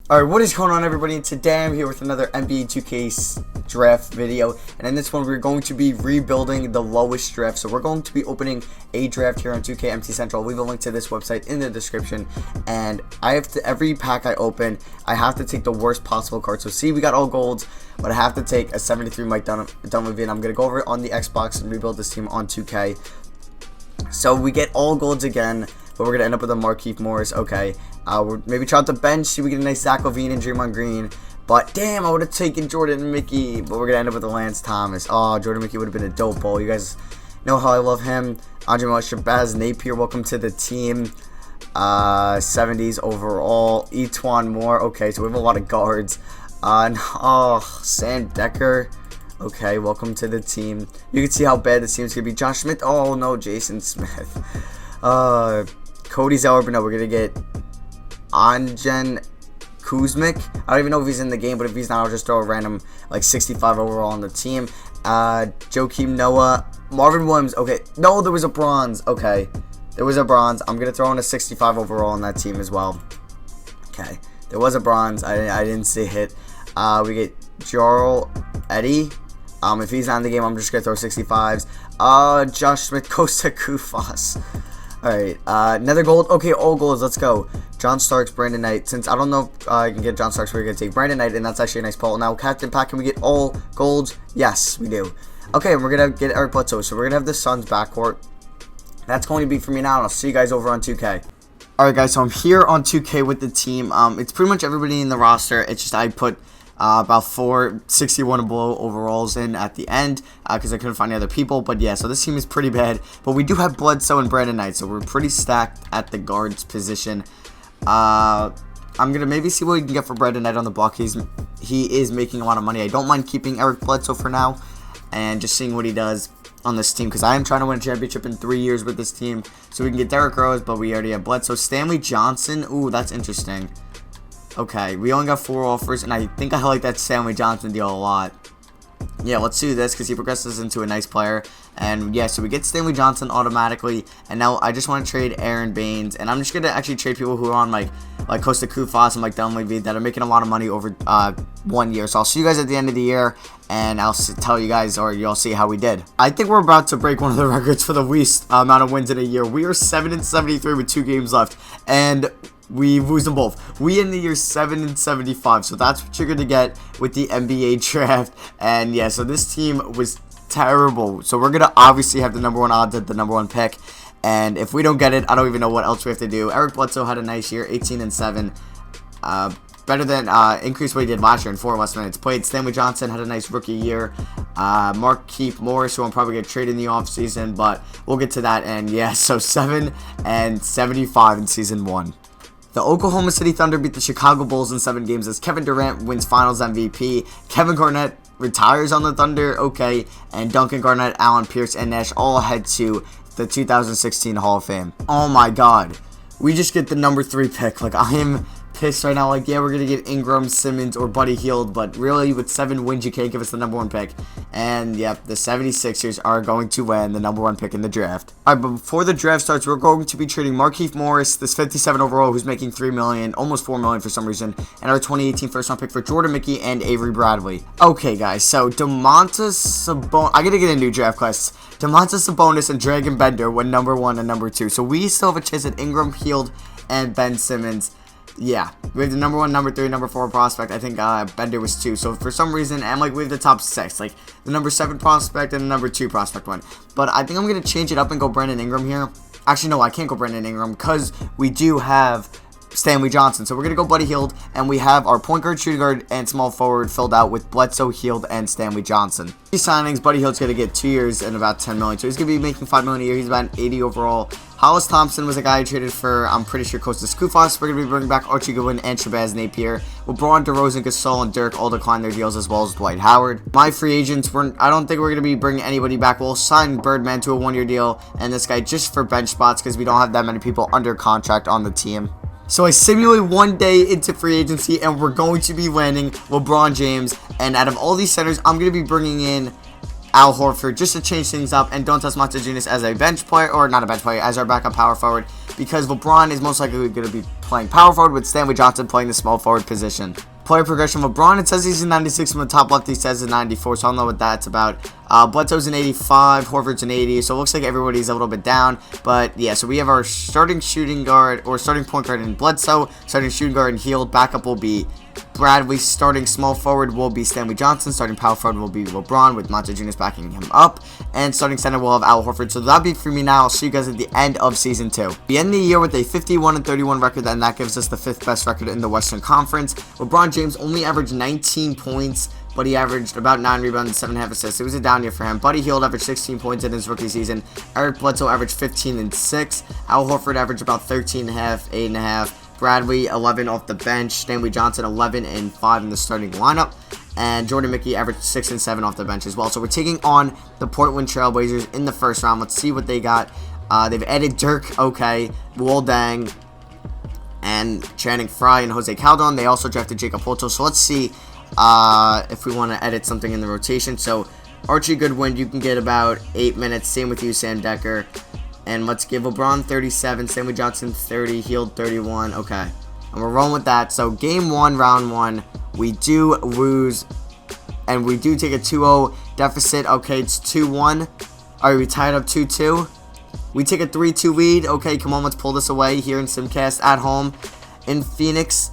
Alright, what is going on, everybody? And today I'm here with another NBA 2K draft video, and in this one we're going to be rebuilding the lowest draft. So we're going to be opening a draft here on 2K MT Central. I'll leave a link to this website in the description, and I have to, every pack I open, I have to take the worst possible card. So see, we got all golds, but I have to take a 73 Mike Dunleavy, and I'm going to go over it on the Xbox and rebuild this team on 2K. So we get all golds again, but we're going to end up with a Markieff Morris. Okay, we're maybe try out the bench, see if we get a nice Zach LaVine and Draymond Green. But damn, I would have taken Jordan Mickey, but we're going to end up with a Lance Thomas. Oh, Jordan Mickey would have been a dope ball. You guys know how I love him. Andre Shabazz Napier, welcome to the team. 70s overall. Etuan Moore. Okay, so we have a lot of guards. Sam Decker. Okay, welcome to the team. You can see how bad this team's going to be. Josh Smith. Oh, no, Jason Smith. Cody Zeller, but no, we're going to get Anjan Kuzmic. I don't even know if he's in the game, but if he's not, I'll just throw a random, like, 65 overall on the team. Joakim Noah. Marvin Williams. Okay, no, there was a bronze. Okay, there was a bronze. I'm going to throw in a 65 overall on that team as well. Okay, there was a bronze. I didn't see it. We get Jarl Eddie. If he's not in the game, I'm just going to throw 65s. Josh Smith goes to Kufas. Alright, another gold. Okay, all golds. Let's go. John Starks, Brandon Knight. Since I don't know if I can get John Starks, we're going to take Brandon Knight, and that's actually a nice pull. Now, Captain Pack, can we get all golds? Yes, we do. Okay, and we're going to get Eric Bledsoe. So we're going to have the Suns backcourt. That's going to be for me now, and I'll see you guys over on 2K. Alright, guys, so I'm here on 2K with the team. It's pretty much everybody in the roster. It's just I put about 461 and below overalls in at the end because I couldn't find any other people. But yeah, so this team is pretty bad, but we do have Bledsoe and Brandon Knight, so we're pretty stacked at the guards position. I'm gonna maybe see what we can get for Brandon Knight on the block. He is making a lot of money. I don't mind keeping Eric Bledsoe for now and just seeing what he does on this team, because I am trying to win a championship in 3 years with this team. So we can get Derrick Rose, but we already have Bledsoe. Stanley Johnson, ooh, that's interesting. Okay, we only got 4 offers, and I think I like that Stanley Johnson deal a lot. Yeah, let's do this, because he progresses into a nice player. And yeah, so we get Stanley Johnson automatically, and now I just want to trade Aaron Baines, and I'm just going to actually trade people who are on like Costa Kufas and like Dunleavy that are making a lot of money over 1 year. So I'll see you guys at the end of the year, and I'll tell you guys, or you'll see how we did. I think we're about to break one of the records for the least amount of wins in a year. We are 7-73 with 2 games left, and we lose them both. We end the year 7-75, so that's what you're gonna get with the NBA draft. And yeah, so this team was terrible. So we're gonna obviously have the #1 odds at the #1 pick, and if we don't get it, I don't even know what else we have to do. Eric Bledsoe had a nice year, 18-7, better than increased what he did last year in 4 less minutes played. Stanley Johnson had a nice rookie year. Markieff Morris, who I'm probably gonna trade in the offseason, but we'll get to that. And yeah, so 7-75 in season 1. The Oklahoma City Thunder beat the Chicago Bulls in 7 games as Kevin Durant wins Finals MVP. Kevin Garnett retires on the Thunder, okay, and Duncan Garnett, Allen Pierce, and Nash all head to the 2016 Hall of Fame. Oh my God, we just get the #3 pick. Like, I am pissed right now. Like, yeah, we're gonna get Ingram, Simmons, or Buddy Hield, but really with 7 wins, you can't give us the #1 pick. And yep, the 76ers are going to win the #1 pick in the draft. Alright, but before the draft starts, we're going to be trading Markieff Morris, this 57 overall, who's making $3 million, almost $4 million for some reason, and our 2018 first-round pick for Jordan Mickey and Avery Bradley. Okay, guys, so Domantas Sabonis, I gotta get a new draft class. Domantas Sabonis and Dragan Bender went #1 and #2, so we still have a chance at Ingram, Hield, and Ben Simmons. Yeah, we have the #1, #3, #4 prospect. I think Bender was 2. So for some reason, and like we have the top 6, like the #7 prospect and the #2 prospect one. But I think I'm gonna change it up and go Brandon Ingram here. Actually, no, I can't go Brandon Ingram because we do have Stanley Johnson. So we're going to go Buddy Hield, and we have our point guard, shooting guard, and small forward filled out with Bledsoe, Hield, and Stanley Johnson. These signings, Buddy Hield's going to get 2 years and about $10 million. So he's going to be making $5 million a year. He's about 80 overall. Hollis Thompson was a guy I traded for, I'm pretty sure, Kostas Kufas. We're going to be bringing back Archie Goodwin and Shabazz Napier. LeBron, DeRozan, Gasol, and Dirk all declined their deals, as well as Dwight Howard. My free agents, I don't think we're going to be bringing anybody back. We'll sign Birdman to a 1-year deal, and this guy just for bench spots because we don't have that many people under contract on the team. So I simulate 1 day into free agency, and we're going to be landing LeBron James. And out of all these centers, I'm going to be bringing in Al Horford just to change things up, and Domantas Sabonis as a bench player, or not a bench player, as our backup power forward, because LeBron is most likely going to be playing power forward with Stanley Johnson playing the small forward position. Player progression of LeBron, it says he's in 96 from the top left, he says in 94, so I don't know what that's about. Bledsoe's in 85, Horford's in 80, so it looks like everybody's a little bit down, but yeah, so we have our starting shooting guard, or starting point guard in Bledsoe, starting shooting guard in Hield, backup will be Bradley, starting small forward will be Stanley Johnson, starting power forward will be LeBron with Montezumas backing him up, and starting center will have Al Horford. So that'll be for me now. I'll see you guys at the end of Season 2. We end the year with a 51-31 record, and that gives us the 5th best record in the Western Conference. LeBron James only averaged 19 points, but he averaged about 9 rebounds and 7.5 assists. It was a down year for him. Buddy Hield averaged 16 points in his rookie season. Eric Bledsoe averaged 15 and 6. Al Horford averaged about 13.5, 8.5. Bradley 11 off the bench, Stanley Johnson 11 and 5 in the starting lineup, and Jordan Mickey averaged 6 and 7 off the bench as well. So we're taking on the Portland Trail Blazers in the first round. Let's see what they got. They've added Dirk, okay, Luol Deng, and Channing Frye and Jose Calderon. They also drafted Jacob Poeltl. So let's see if we want to edit something in the rotation. So Archie Goodwin, you can get about 8 minutes. Same with you, Sam Decker. And let's give LeBron 37, Stanley Johnson 30, Hield 31. Okay. And we're rolling with that. So game 1, round 1, we do lose. And we do take a 2-0 deficit. Okay, it's 2-1. Alright, we tied up 2-2. We take a 3-2 lead. Okay, come on, let's pull this away here in Simcast at home in Phoenix.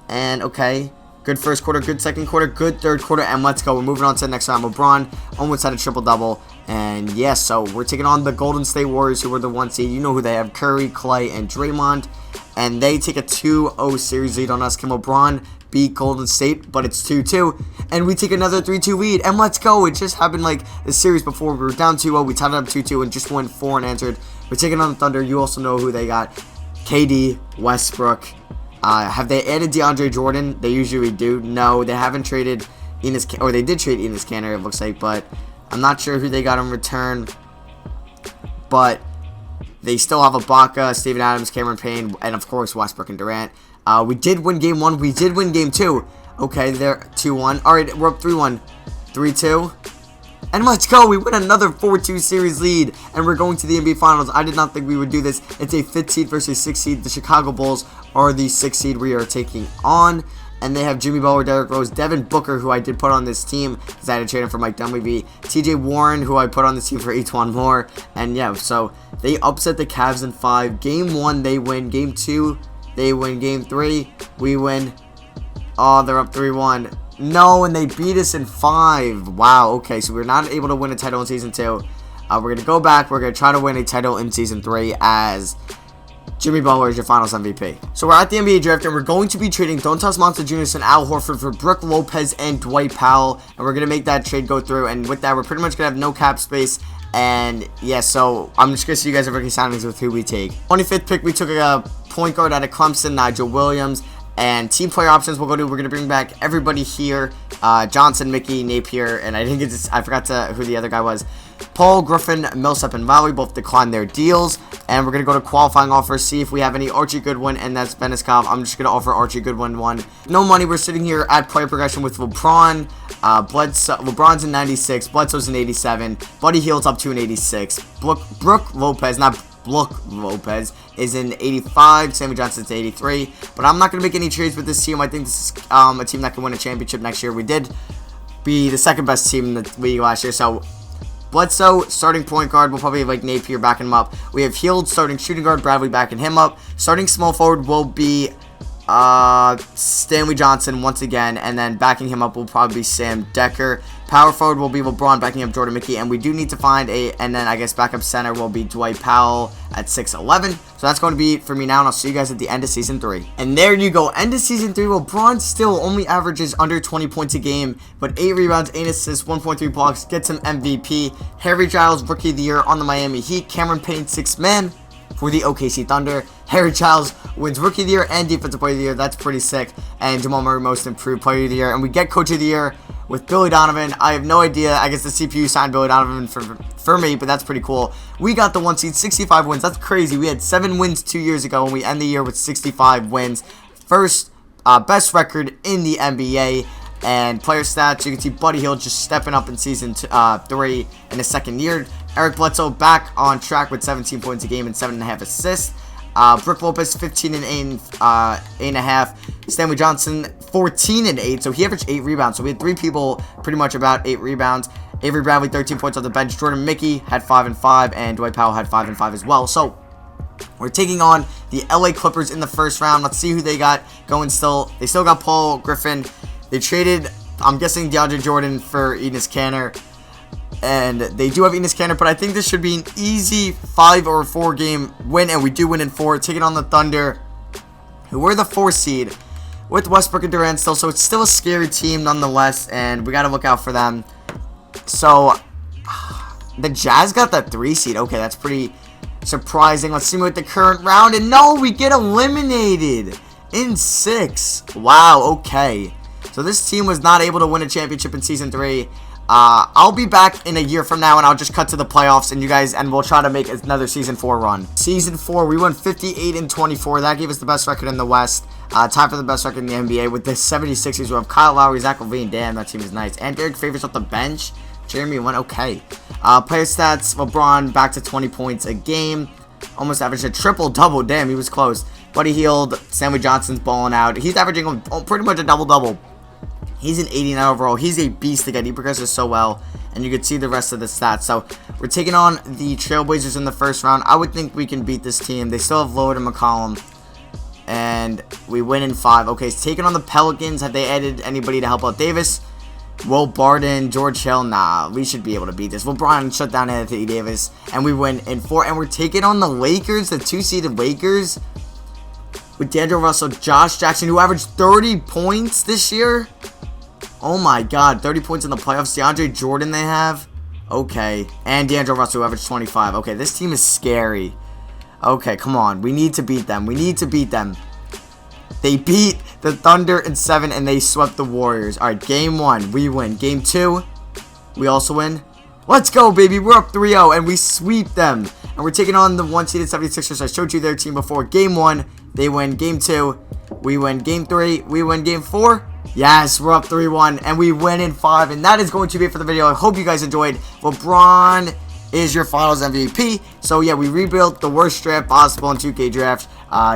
And okay. Good first quarter, good second quarter, good third quarter, and let's go. We're moving on to the next round. LeBron almost had a triple-double. And yes, yeah, so we're taking on the Golden State Warriors, who were the 1 seed. You know who they have, Curry, Clay, and Draymond. And they take a 2-0 series lead on us. Can LeBron beat Golden State? But it's 2-2. And we take another 3-2 lead. And let's go. It just happened like the series before. We were down 2-0. We tied it up 2-2 and just won 4 unanswered. We're taking on the Thunder. You also know who they got. KD, Westbrook. Have they added DeAndre Jordan? They usually do. No, they haven't traded Enes, or they did trade Enes Kanter, it looks like, but I'm not sure who they got in return. But they still have Ibaka, Steven Adams, Cameron Payne, and of course Westbrook and Durant. We did win game 1. We did win game 2. Okay, they're 2-1. All right, we're up 3-1, 3-2. And let's go. We win another 4-2 series lead. And we're going to the NBA Finals. I did not think we would do this. It's a 5th seed versus 6th seed. The Chicago Bulls are the 6th seed we are taking on. And they have Jimmy Butler, Derrick Rose, Devin Booker, who I did put on this team because I had to trade him for Mike Dunleavy, TJ Warren, who I put on this team for Etuan Moore. And yeah, so they upset the Cavs in 5. Game 1, they win. Game 2, they win. Game 3, we win. Oh, they're up 3-1. No, and they beat us in 5. Wow, okay, so we're not able to win a title in Season 2. We're going to go back. We're going to try to win a title in Season 3 as Jimmy Butler is your Finals MVP. So we're at the NBA draft, and we're going to be trading Domantas Sabonis and Al Horford for Brook Lopez and Dwight Powell. And we're going to make that trade go through. And with that, we're pretty much going to have no cap space. And yeah, so I'm just going to see you guys at rookie signings with who we take. 25th pick, we took a point guard out of Clemson, Nigel Williams. And team player options we're going to bring back everybody here. Johnson, Mickey, Napier, and I forgot who the other guy was. Paul, Griffin, Millsap, and Valley both declined their deals. And we're going to go to qualifying offers, see if we have any Archie Goodwin, and that's Beneskov. I'm just going to offer Archie Goodwin one. No money. We're sitting here at player progression with LeBron. LeBron's in 96. Bledsoe's in 87. Buddy Hield's up to an 86. Brook Lopez, not Brook Lopez, is in 85. Sammy Johnson's 83. But I'm not going to make any trades with this team. I think this is a team that can win a championship next year. We did be the second best team in the league last year. So Bledsoe, starting point guard. We'll probably have like Napier backing him up. We have Hield, starting shooting guard. Bradley backing him up. Starting small forward will be Stanley Johnson once again, and then backing him up will probably be Sam Decker. Power forward will be LeBron backing up Jordan Mickey, and we do need to find and then I guess backup center will be Dwight Powell at 6'11". So that's going to be it for me now, and I'll see you guys at the end of Season 3. And there you go, end of Season 3. LeBron still only averages under 20 points a game, but 8 rebounds, 8 assists, 1.3 blocks, gets him MVP. Harry Giles, Rookie of the Year on the Miami Heat. Cameron Payne, 6th man for the OKC Thunder. Harry Giles wins Rookie of the Year and Defensive Player of the Year. That's pretty sick. And Jamal Murray, Most Improved Player of the Year. And we get Coach of the Year with Billy Donovan. I have no idea. I guess the CPU signed Billy Donovan for me, but that's pretty cool. We got the 1 seed, 65 wins. That's crazy. We had 7 wins 2 years ago, and we end the year with 65 wins. First best record in the NBA. And player stats, you can see Buddy Hield just stepping up in season 3 in his second year. Eric Bledsoe back on track with 17 points a game and 7.5 assists. Brook Lopez 15 and 8.5. Stanley Johnson 14 and 8. So he averaged 8 rebounds. So we had 3 people pretty much about 8 rebounds. Avery Bradley 13 points on the bench. Jordan Mickey had 5 and 5, and Dwight Powell had 5 and 5 as well. So we're taking on the LA Clippers in the first round. Let's see who they got going still. They still got Paul Griffin. They traded, I'm guessing, DeAndre Jordan for Enes Kanter. And they do have Enes Kanter, but I think this should be an easy 5 or 4 game win. And we do win in 4. Taking on the Thunder, who were the 4 seed with Westbrook and Durant still. So it's still a scary team nonetheless. And we got to look out for them. So the Jazz got that 3 seed. Okay, that's pretty surprising. Let's see what the current round. And no, we get eliminated in 6. Wow, okay. So this team was not able to win a championship in season 3. I'll be back in a year from now, and I'll just cut to the playoffs, and we'll try to make another season 4 run. Season 4, we won 58 and 24. That gave us the best record in the West. Tied for the best record in the NBA with the 76ers. We have Kyle Lowry, Zach LaVine. Damn, that team is nice. And Derek Favors off the bench. Jeremy went okay. Player stats, LeBron back to 20 points a game. Almost averaged a triple-double. Damn, he was close. Buddy Hield, Stanley Johnson's balling out. He's averaging pretty much a double-double. He's an 89 overall. He's a beast again. He progresses so well. And you can see the rest of the stats. So, we're taking on the Trailblazers in the first round. I would think we can beat this team. They still have Lillard and McCollum. And we win in 5. Okay, it's taking on the Pelicans. Have they added anybody to help out Davis? Will Barton, George Hill? Nah, we should be able to beat this. LeBron shut down Anthony Davis. And we win in 4. And we're taking on the Lakers, the 2-seeded Lakers. With D'Angelo Russell, Josh Jackson, who averaged 30 points this year. Oh my god, 30 points in the playoffs. DeAndre Jordan they have. Okay. And D'Angelo Russell, who averaged 25. Okay, this team is scary. Okay, come on. We need to beat them. We need to beat them. They beat the Thunder in 7, and they swept the Warriors. Alright, game 1, we win. Game 2, we also win. Let's go, baby. We're up 3-0, and we sweep them. And we're taking on the 1-seeded 76ers. I showed you their team before. Game 1, they win. Game 2, we win. Game 3, we win. Game 4, yes, we're up 3-1, and we win in 5. And that is going to be it for the video. I hope you guys enjoyed. LeBron is your finals MVP. So, yeah, we rebuilt the worst draft possible in 2K Draft,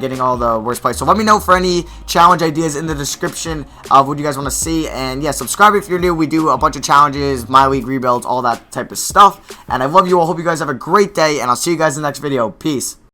getting all the worst plays. So, let me know for any challenge ideas in the description of what you guys want to see. And, yeah, subscribe if you're new. We do a bunch of challenges, My League rebuilds, all that type of stuff. And I love you all. Hope you guys have a great day, and I'll see you guys in the next video. Peace.